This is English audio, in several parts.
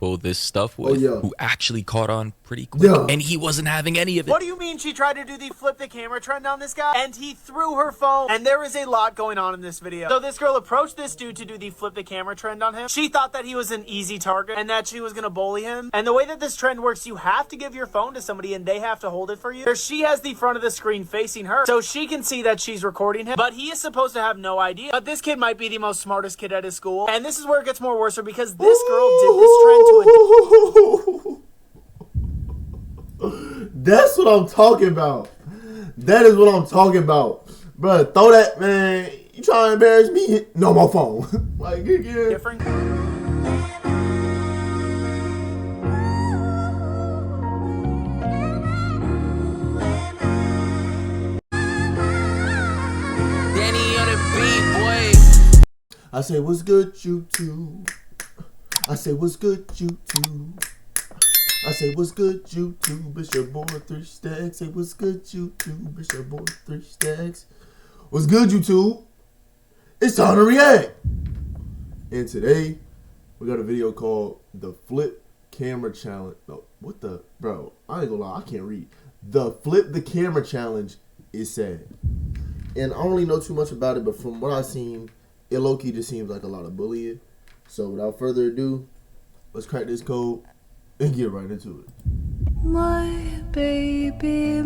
people this stuff with who actually caught on pretty quick. And he wasn't having any of it. What do you mean she tried to do the flip the camera trend on this guy? And he threw her phone. And there is a lot going on in this video. So this girl approached this dude to do the flip the camera trend on him. She thought that he was an easy target and that she was gonna bully him. And the way that this trend works, you have to give your phone to somebody and they have to hold it for you. She has the front of the screen facing her, so she can see that she's recording him, but he is supposed to have no idea. But this kid might be the most smartest kid at his school. And this is where it gets more worse, because this girl did this trend to a... That's what I'm talking about. That is what I'm talking about. Bro, throw that, man. You trying to embarrass me? No, my phone. Like, yeah. Different. I say, what's good, YouTube? I say, what's good, YouTube? I say, what's good, YouTube? It's your boy 3 Stacks. Say, what's good, YouTube? It's your boy 3 Stacks. What's good, YouTube? It's time to react. And today, we got a video called the Flip Camera Challenge. No, what the? Bro, I ain't gonna lie, I can't read. The Flip the Camera Challenge is sad. And I don't really know too much about it, but from what I've seen, it low-key just seems like a lot of bullying. So without further ado, let's crack this code and get right into it. My baby,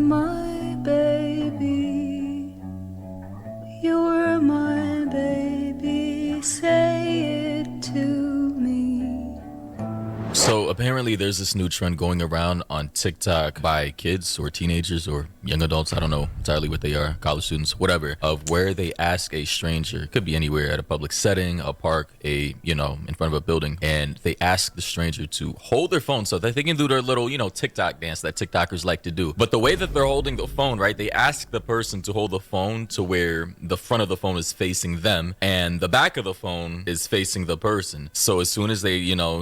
you're my baby, say it to me. So apparently there's this new trend going around on TikTok by kids or teenagers or young adults, I don't know entirely what they are, college students, whatever, of where they ask a stranger, could be anywhere, at a public setting, a park, in front of a building, and they ask the stranger to hold their phone so that they can do their little, TikTok dance that TikTokers like to do. But the way that they're holding the phone, right, they ask the person to hold the phone to where the front of the phone is facing them and the back of the phone is facing the person. So as soon as they,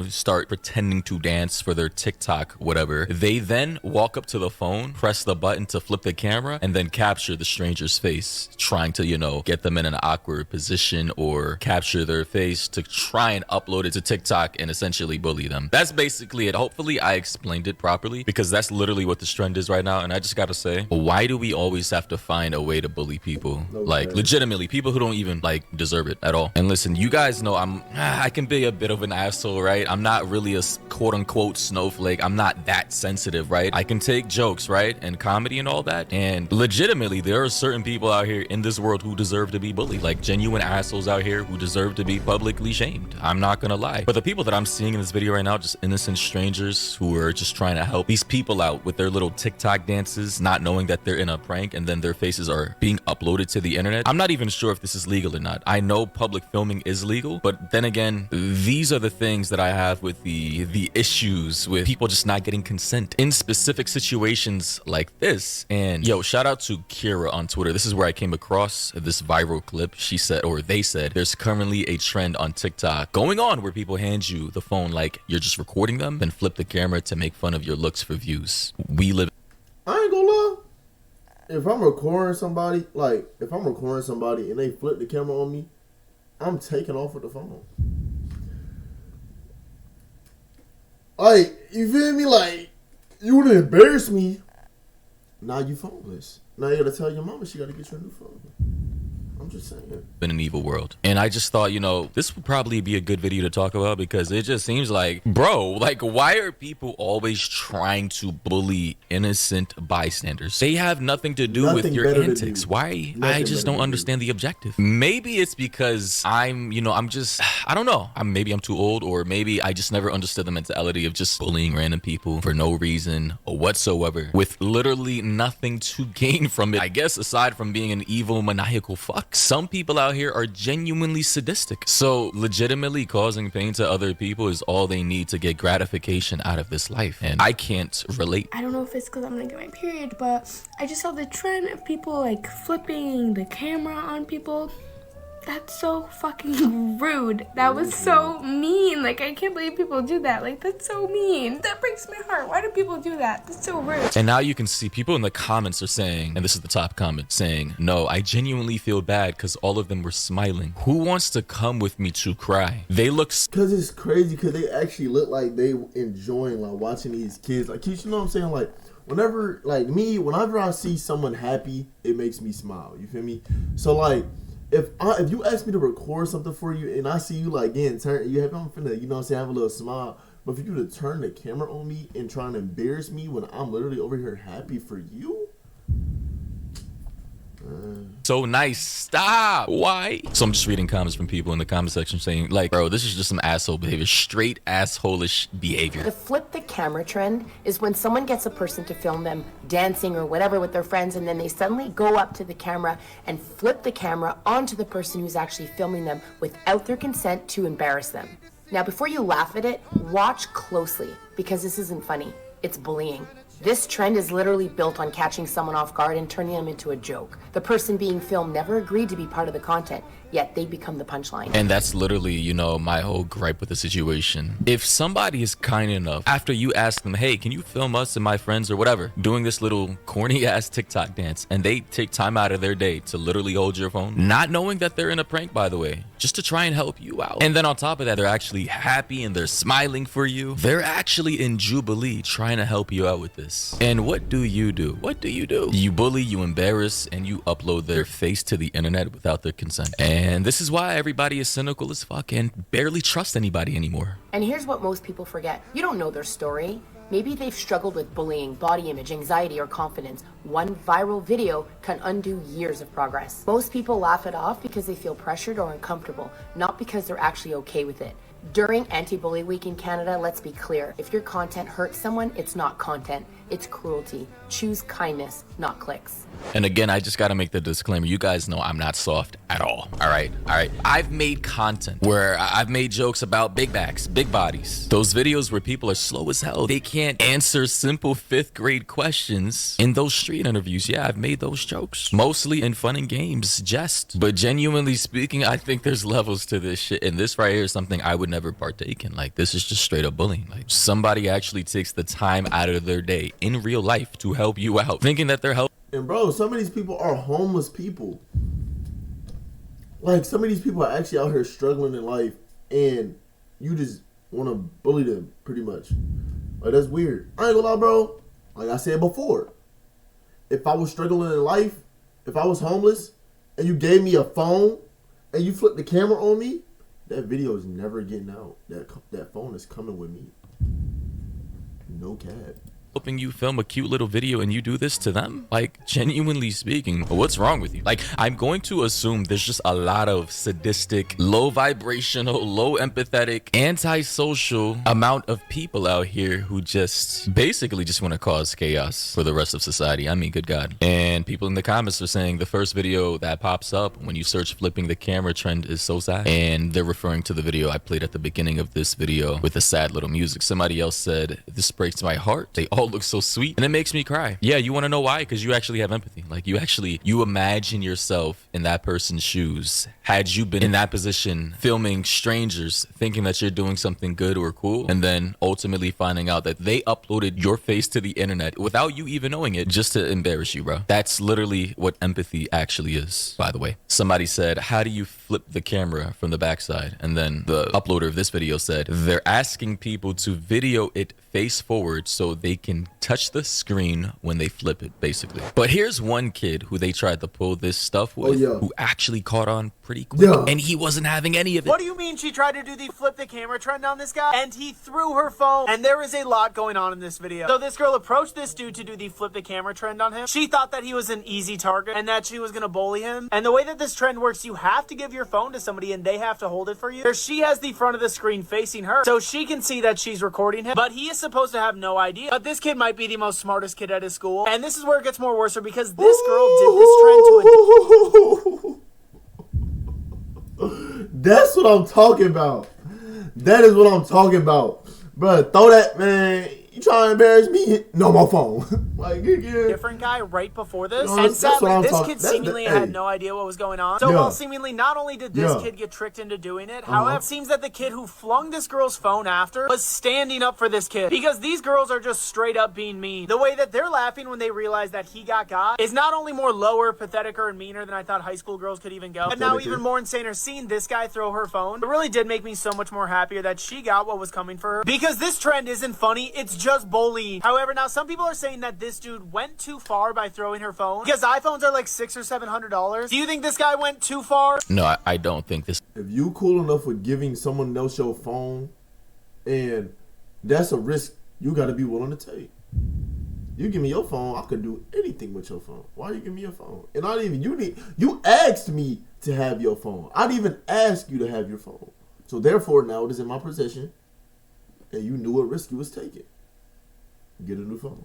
start pretending to dance for their TikTok, whatever, they then walk up to the phone, press the button to flip the camera, and then capture the stranger's face, trying to, get them in an awkward position or capture their face to try and upload it to TikTok and essentially bully them. That's basically it. Hopefully I explained it properly, because that's literally what this trend is right now. And I just gotta say, why do we always have to find a way to bully people? Okay. Like, legitimately, people who don't even deserve it at all. And listen, you guys know I can be a bit of an asshole, right? I'm not really a quote-unquote snowflake. I'm not that sensitive, right? I can take jokes, right, and comedy and all that, and legitimately there are certain people out here in this world who deserve to be bullied, like genuine assholes out here who deserve to be publicly shamed. I'm not gonna lie. But the people that I'm seeing in this video right now, just innocent strangers who are just trying to help these people out with their little TikTok dances, not knowing that they're in a prank, and then their faces are being uploaded to the internet. I'm not even sure if this is legal or not. I know public filming is legal, but then again, these are the things that I have with the issues with people just not getting consent in specific situations like this. And yo, shout out to Kira on Twitter. This is where I came across this viral clip. She said, or they said, there's currently a trend on TikTok going on where people hand you the phone like you're just recording them, then flip the camera to make fun of your looks for views. We live. I ain't gonna lie. If I'm recording somebody, and they flip the camera on me, I'm taking off with the phone. Like, you feel me? Like, you would embarrass me. Now you phoneless. Now you gotta tell your mama she gotta get you a new phone. I'm just saying. In an evil world. And I just thought, this would probably be a good video to talk about, because it just seems like, bro, like, why are people always trying to bully innocent bystanders? They have nothing to do with your antics. Why? I just don't understand the objective. Maybe it's because I don't know. Maybe I'm too old, or maybe I just never understood the mentality of just bullying random people for no reason or whatsoever, with literally nothing to gain from it, I guess, aside from being an evil, maniacal fuck. Some people out here are genuinely sadistic. So legitimately causing pain to other people is all they need to get gratification out of this life. And I can't relate. I don't know if it's because I'm gonna get my period, but I just saw the trend of people like flipping the camera on people. That's so fucking rude. That was so mean. Like, I can't believe people do that. Like, that's so mean. That breaks my heart. Why do people do that? That's so rude. And now you can see people in the comments are saying, and this is the top comment, saying, no, I genuinely feel bad because all of them were smiling. Who wants to come with me to cry? They look Cause it's crazy, cause they actually look like they enjoying like watching these kids. Like, you know what I'm saying? Like, whenever I see someone happy, it makes me smile. You feel me? So like, if you ask me to record something for you and I see you like getting turned, I'm finna, you know what I'm saying, have a little smile. But for you to turn the camera on me and trying to embarrass me when I'm literally over here happy for you. so nice. Stop. Why? So I'm just reading comments from people in the comment section saying, like, bro, this is just some asshole behavior, straight asshole-ish behavior. The flip the camera trend is when someone gets a person to film them dancing or whatever with their friends, and then they suddenly go up to the camera and flip the camera onto the person who's actually filming them without their consent to embarrass them. Now, before you laugh at it, watch closely, because this isn't funny. It's bullying. This trend is literally built on catching someone off guard and turning them into a joke. The person being filmed never agreed to be part of the content, yet they become the punchline. And that's literally, you know, my whole gripe with the situation. If somebody is kind enough, after you ask them, hey, can you film us and my friends or whatever, doing this little corny ass TikTok dance, and they take time out of their day to literally hold your phone, not knowing that they're in a prank, by the way, just to try and help you out. And then on top of that, they're actually happy and they're smiling for you. They're actually in Jubilee trying to help you out with this. And what do? What do? You bully, you embarrass, and you upload their face to the internet without their consent. And this is why everybody is cynical as fuck and barely trust anybody anymore. And here's what most people forget. You don't know their story. Maybe they've struggled with bullying, body image, anxiety, or confidence. One viral video can undo years of progress. Most people laugh it off because they feel pressured or uncomfortable, not because they're actually okay with it. During Anti-Bully Week in Canada, let's be clear. If your content hurts someone, it's not content. It's cruelty. Choose kindness, not clicks. And again, I just got to make the disclaimer. You guys know I'm not soft at all. All right. I've made content where I've made jokes about big backs, big bodies. Those videos where people are slow as hell. They can't answer simple 5th grade questions in those street interviews. Yeah, I've made those jokes. Mostly in fun and games, jest. But genuinely speaking, I think there's levels to this shit. And this right here is something I would never partake in. Like, this is just straight up bullying. Like, somebody actually takes the time out of their day in real life to help you out, thinking that they're helping. And bro, some of these people are homeless people. Like, some of these people are actually out here struggling in life, and you just want to bully them, pretty much. Like, that's weird. I ain't gonna lie, bro. Like I said before, if I was struggling in life, if I was homeless, and you gave me a phone, and you flipped the camera on me, that video is never getting out. That phone is coming with me. No cap. Helping you film a cute little video and you do this to them? Like, genuinely speaking, what's wrong with you? Like, I'm going to assume there's just a lot of sadistic, low vibrational, low empathetic, antisocial amount of people out here who just basically just want to cause chaos for the rest of society. I mean, good God. And people in the comments are saying the first video that pops up when you search flipping the camera trend is so sad. And they're referring to the video I played at the beginning of this video with the sad little music. Somebody else said, this breaks my heart. They all look so sweet and it makes me cry. Yeah, you want to know why? Because you actually have empathy. Like, you imagine yourself in that person's shoes. Had you been in that position filming strangers thinking that you're doing something good or cool, and then ultimately finding out that they uploaded your face to the internet without you even knowing it just to embarrass you, bro. That's literally what empathy actually is, by the way. Somebody said, how do you flip the camera from the backside? And then the uploader of this video said, they're asking people to video it face forward so they can touch the screen when they flip it, basically. But here's one kid who they tried to pull this stuff with, who actually caught on pretty quick, and he wasn't having any of it. What do you mean she tried to do the flip the camera trend on this guy? And he threw her phone. And there is a lot going on in this video. So this girl approached this dude to do the flip the camera trend on him. She thought that he was an easy target and that she was gonna bully him. And the way that this trend works, you have to give your phone to somebody and they have to hold it for you. She has the front of the screen facing her, so she can see that she's recording him, but he is supposed to have no idea. But this kid might be the most smartest kid at his school. And this is where it gets more worse, because this girl did this trend to a... That's what I'm talking about. That is what I'm talking about. Bro, throw that, man. You trying to embarrass me? No, my phone. Like, yeah. Different guy right before this, No, and that's what sadly, I'm this talking- kid that- seemingly hey. had no idea what was going on. So Yeah. while seemingly not only did this Yeah. kid get tricked into doing it, however, it seems that the kid who flung this girl's phone after was standing up for this kid, because these girls are just straight up being mean. The way that they're laughing when they realize that he got is not only more lower, patheticer, and meaner than I thought high school girls could even go, but now even more insaner, seeing this guy throw her phone. It really did make me so much more happier that she got what was coming for her, because this trend isn't funny, it's just bullying. However, now some people are saying that this dude went too far by throwing her phone, because iPhones are like $600 or $700. Do you think this guy went too far? No, I don't think this. If you cool enough with giving someone else your phone, and that's a risk you got to be willing to take. You give me your phone, I could do anything with your phone. Why you give me your phone? And not even you asked me to have your phone. I'd even ask you to have your phone. So therefore, now it is in my possession, and you knew what risk you was taking. Get a new phone.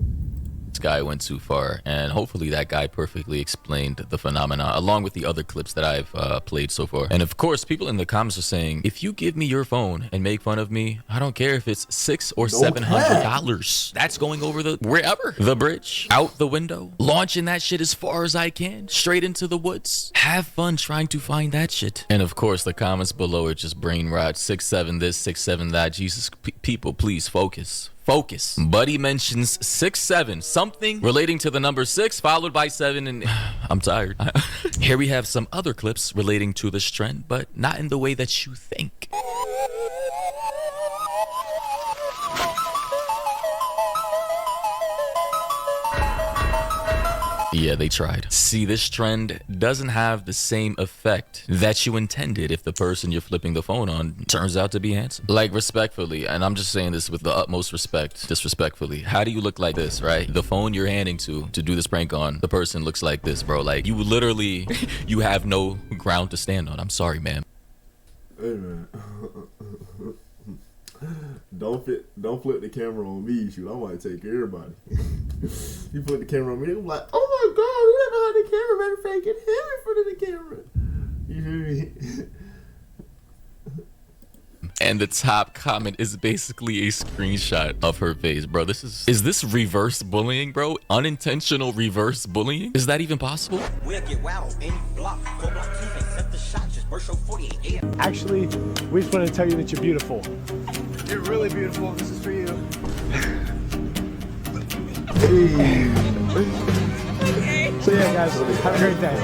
This guy went too far, and hopefully that guy perfectly explained the phenomena along with the other clips that I've played so far. And of course, people in the comments are saying, if you give me your phone and make fun of me, I don't care if it's $600 or $700. That's going over the wherever, the bridge, out the window, launching that shit as far as I can, straight into the woods. Have fun trying to find that shit. And of course, the comments below are just brain rot. 6'7" this, 6'7" that. Jesus, people, please focus. Focus. Buddy mentions 6'7", something relating to the number 6 followed by 7, and I'm tired. Here we have some other clips relating to this trend, but not in the way that you think. Yeah, they tried. See, this trend doesn't have the same effect that you intended if the person you're flipping the phone on turns out to be handsome. Like, respectfully, and I'm just saying this with the utmost respect, disrespectfully, how do you look like this, right? The phone you're handing to do this prank on, the person looks like this, bro. Like, you literally, you have no ground to stand on. I'm sorry, man. Hey, man. Don't flip the camera on me. Shoot, I might take everybody. You flip the camera on me, I'm like, oh my God, who never had the camera? Matter of fact, get him in front of the camera. You hear me? And the top comment is basically a screenshot of her face, bro. Is this reverse bullying, bro? Unintentional reverse bullying? Is that even possible? We'll get wild any block. Go block 2 and set the shot. Just burst your 48. Actually, we just want to tell you that you're beautiful. You're really beautiful. This is for you. So yeah, guys, have a great day.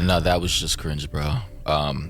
No, that was just cringe, bro.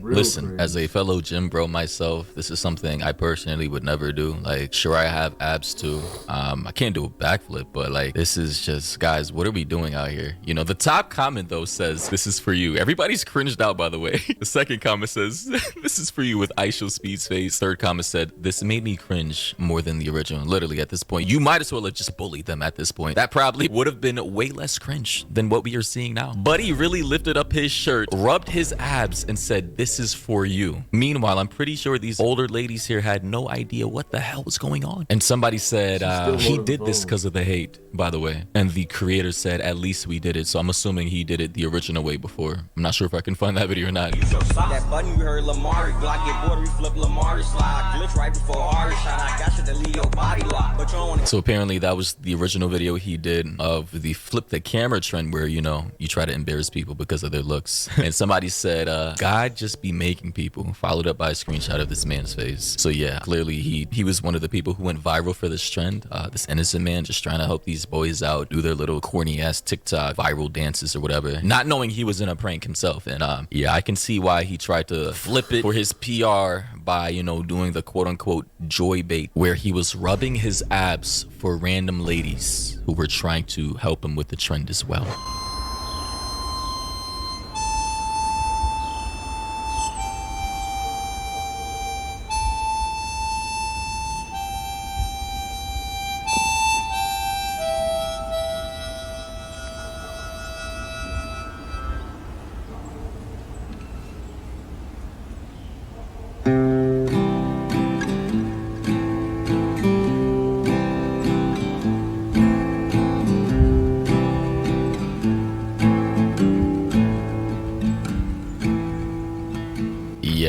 Listen, cringe. as a fellow gym bro myself, this is something I personally would never do. Like, sure, I have abs too. I can't do a backflip, but like, this is just, guys, what are we doing out here? You know, the top comment though says, this is for you. Everybody's cringed out, by the way. The second comment says, this is for you, with Aisha Speed's face. Third comment said, this made me cringe more than the original. Literally, at this point, you might as well have just bullied them at this point. That probably would have been way less cringe than what we are seeing now. Buddy really lifted up his shirt, rubbed his abs, and said, this is for you. Meanwhile, I'm pretty sure these older ladies here had no idea what the hell was going on. And somebody said, he did this because of the hate, by the way. And the creator said, at least we did it. So I'm assuming he did it the original way before. I'm not sure if I can find that video or not. That button you heard Lamar. Glock get bored, reflip Lamar slide. Glitch right before our shot. I got you to leave your body lock. But you don't want to. So apparently that was the original video he did of the flip the camera trend, where, you know, you try to embarrass people because of their looks. And somebody said, God just be making people, followed up by a screenshot of this man's face. So yeah, clearly he was one of the people who went viral for this trend. This innocent man just trying to help these boys out, do their little corny ass TikTok viral dances or whatever, not knowing he was in a prank himself. And yeah, I can see why he tried to flip it for his PR by, you know, doing the quote unquote joy bait, where he was rubbing his abs for random ladies who were trying to help him with the trend as well.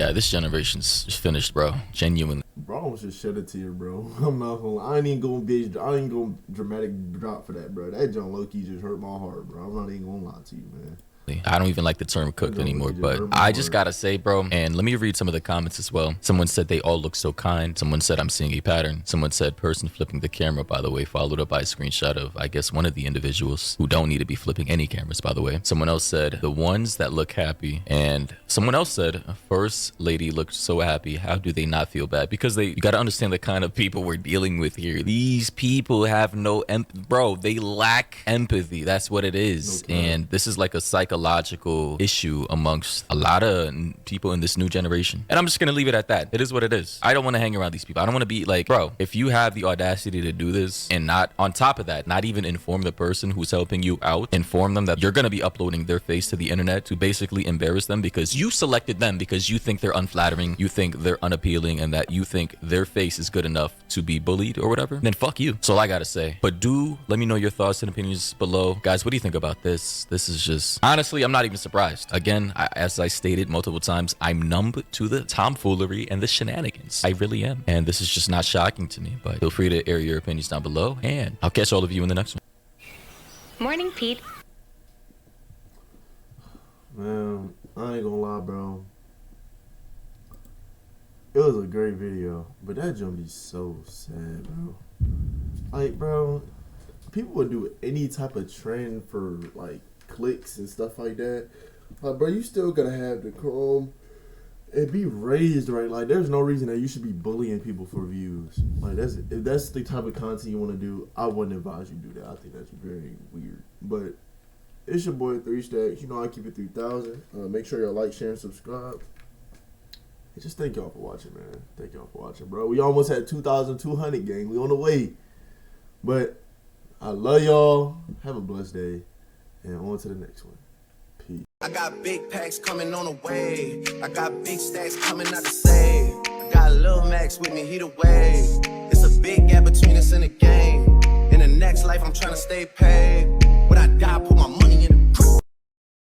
Yeah, this generation's finished, bro. Genuinely. Bro, I almost just shed a tear, bro. I'm not gonna lie. I ain't gonna dramatic drop for that, bro. That John Loki just hurt my heart, bro. I'm not even gonna lie to you, man. I don't even like the term cooked anymore, but I just gotta say, bro, and let me read some of the comments as well. Someone said they all look so kind. Someone said I'm seeing a pattern. Someone said person flipping the camera, by the way, followed up by a screenshot of, I guess, one of the individuals who don't need to be flipping any cameras, by the way. Someone else said the ones that look happy, and someone else said first lady looked so happy. How do they not feel bad? Because you gotta understand the kind of people we're dealing with here. These people have no bro, they lack empathy. That's what it is. Okay. And this is like a psychological issue amongst a lot of people in this new generation. And I'm just gonna leave it at that. It is what it is. I don't want to hang around these people. I don't want to be like, bro, if you have the audacity to do this and not, on top of that, not even inform the person who's helping you out, inform them that you're gonna be uploading their face to the internet to basically embarrass them because you selected them because you think they're unflattering, you think they're unappealing, and that you think their face is good enough to be bullied or whatever, then fuck you. That's all I gotta say. But do let me know your thoughts and opinions below. Guys, what do you think about this? This is just, honestly, I'm not even surprised. Again, as I stated multiple times, I'm numb to the tomfoolery and the shenanigans. I really am. And this is just not shocking to me, but feel free to air your opinions down below, and I'll catch all of you in the next one. Morning, Pete. Man, I ain't gonna lie, bro. It was a great video, but that jump be so sad, bro. Like, bro, people would do any type of trend for, like, clicks and stuff like that. Like, bro, you still gotta have the chrome and be raised right. Like, there's no reason that you should be bullying people for views. Like, if that's the type of content you want to do, I wouldn't advise you do that. I think that's very weird. But it's your boy 3 Stacks. You know I keep it 3,000. Make sure y'all like, share, and subscribe. And just thank y'all for watching, man. Thank y'all for watching, bro. We almost had 2,200, gang. We on the way. But I love y'all. Have a blessed day. And on to the next one. Peace. I got big packs coming on the way. I got big stacks coming out to save. I got Lil Max with me, he the wave. It's a big gap between us in the game. In the next life, I'm trying to stay paid. When I die, put my money in